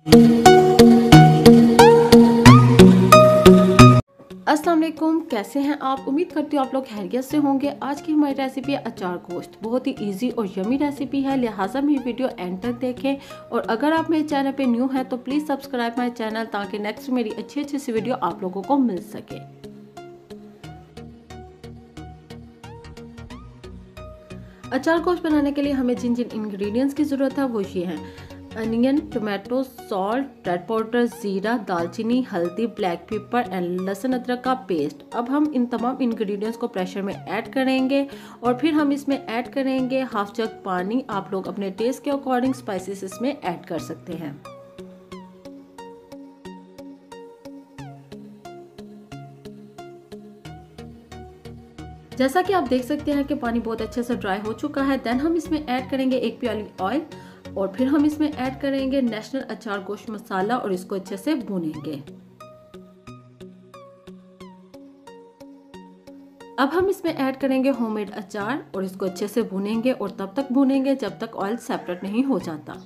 अस्सलाम वालेकुम, कैसे हैं आप? उम्मीद करती हूँ आप लोग खैरियत से होंगे। आज की हमारी रेसिपी है अचार गोश्त। बहुत ही इजी और यमी रेसिपी है, लिहाजा मेरी वीडियो एंड तक देखें। और अगर आप मेरे चैनल पे न्यू हैं तो प्लीज़ सब्सक्राइब माय चैनल, ताकि नेक्स्ट मेरी अच्छी सी वीडियो आप लोगों को मिल सके। अचार गोश्त बनाने के लिए हमें जिन जिन इंग्रेडिएंट्स की ज़रूरत है वो ये हैं: onion, tomato, salt, red powder, ज़ीरा, दालचीनी, हल्दी, ब्लैक पेपर एंड लहसुन अदरक का पेस्ट। अब हम इन तमाम इंग्रेडिएंट्स को प्रेशर में ऐड करेंगे और फिर हम इसमें ऐड करेंगे हाफ जग पानी। आप लोग अपने टेस्ट के अकॉर्डिंग स्पाइसेस इसमें ऐड कर सकते हैं। जैसा कि आप देख सकते हैं कि पानी बहुत अच्छे से ड्राई हो चुका है। देन हम इसमें ऐड करेंगे 1 प्याली ऑयल और फिर हम इसमें ऐड करेंगे नेशनल अचार गोश्त मसाला और इसको अच्छे से भूनेंगे। अब हम इसमें ऐड करेंगे होममेड अचार और इसको अच्छे से भूनेंगे और तब तक भूनेंगे जब तक ऑयल सेपरेट नहीं हो जाता।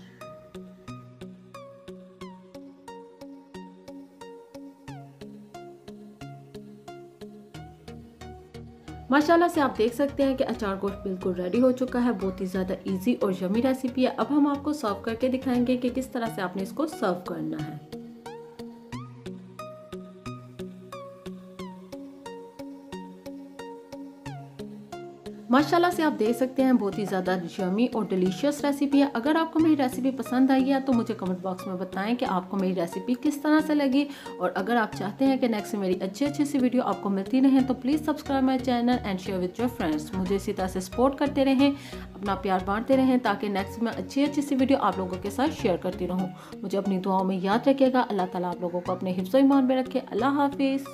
माशाल्लाह से आप देख सकते हैं कि अचार गोश्त बिल्कुल रेडी हो चुका है। बहुत ही ज़्यादा इजी और यमी रेसिपी है। अब हम आपको सर्व करके दिखाएंगे कि किस तरह से आपने इसको सर्व करना है। माशाल्लाह से आप देख सकते हैं बहुत ही ज़्यादा यमी और डिलीशियस रेसिपी है। अगर आपको मेरी रेसिपी पसंद आई है तो मुझे कमेंट बॉक्स में बताएं कि आपको मेरी रेसिपी किस तरह से लगी। और अगर आप चाहते हैं कि नेक्स्ट मेरी अच्छी सी वीडियो आपको मिलती रहें तो please subscribe my channel and share with your friends. मुझे इसी तरह से सपोर्ट करते रहें, अपना प्यार बांटते रहें, ताकि नेक्स्ट में अच्छी सी वीडियो आप लोगों के साथ शेयर करती रहूँ। मुझे अपनी दुआओं में याद रखिएगा। अल्लाह ताला आप लोगों को अपने हिफ्ज़-ओ-ईमान में रखे। अल्लाह हाफिज़।